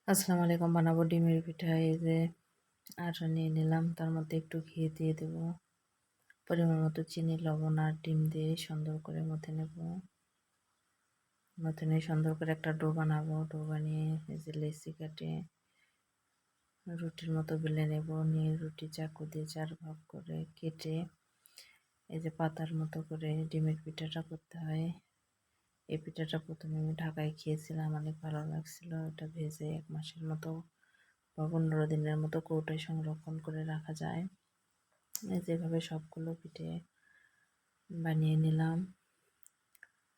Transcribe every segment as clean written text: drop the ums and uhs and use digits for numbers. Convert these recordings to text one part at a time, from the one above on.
আসসালামু আলাইকুম। বানাবো ডিমের পিঠা। এই যে আটা নিয়ে নিলাম, তার মধ্যে একটু ঘি দিয়ে দেব, পরিমাণ মতো চিনি, লবণ আর ডিম দিয়ে সুন্দর করে মথে নেব। মথে নিয়ে সুন্দর করে একটা ডো বানাবো। ডো বানিয়ে এই যে লেচি কাটে রুটির মতো বেলে নেব। নিয়ে রুটি চাকু দিয়ে 4 ভাগ করে কেটে এই যে পাতার মতো করে ডিমের পিঠাটা করতে হয়। এই পিঠাটা প্রথমে আমি ঢাকায় খেয়েছিলাম, অনেক ভালো লাগছিল। এটা ভেজে 1 মাসের মতো বা 15 দিনের মতো কৌটোয় সংরক্ষণ করে রাখা যায়। যেভাবে সবগুলো পিঠে বানিয়ে নিলাম।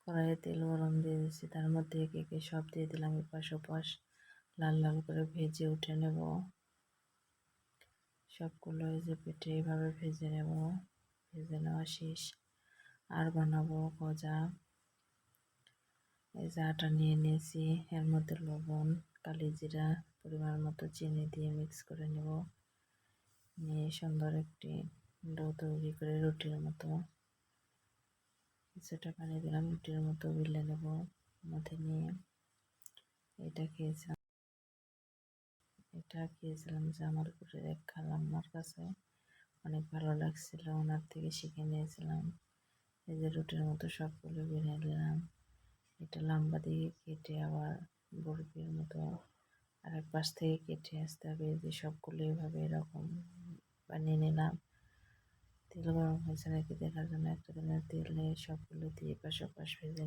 কড়াইয়ে তেল গরম দিয়ে দিয়েছি, তার মধ্যে একে একে সব দিয়ে দিলাম। এপাশ ওপাশ লাল লাল করে ভেজে উঠে নেব। সবগুলো এই যে পিঠে এইভাবে ভেজে নেব। ভেজে নেওয়া শেষ। আর বানাবো গজা। এই যে আটা নিয়ে নিয়েছি, এর মধ্যে লবণ, কালি জিরা, পরিমাণ মতো চিনি দিয়ে মিক্স করে নেব। নিয়ে সুন্দর একটি ডো তৈরি করে রুটির মতো কিছুটা পানি দিলাম, রুটির মতো বেলে নেব। মধ্যে নিয়ে এটা খেয়েছিলাম যে আমার উপরের এক খালাম্মার কাছে অনেক ভালো লাগছিল, ওনার থেকে শিখে নিয়েছিলাম। এই যে রুটির মতো সবগুলো বেলে নিলাম। এটা লম্বা দিয়ে কেটে আবার বরফির মতো আরেক পাশ থেকে কেটে আসতে হবে। এই যে সবগুলো এভাবে এরকম বানিয়ে নিলাম। তেল গরম হয়েছে নাকি দেখার জন্য একটা দিনের তেলে সবগুলো দিয়ে পাশ ভেজে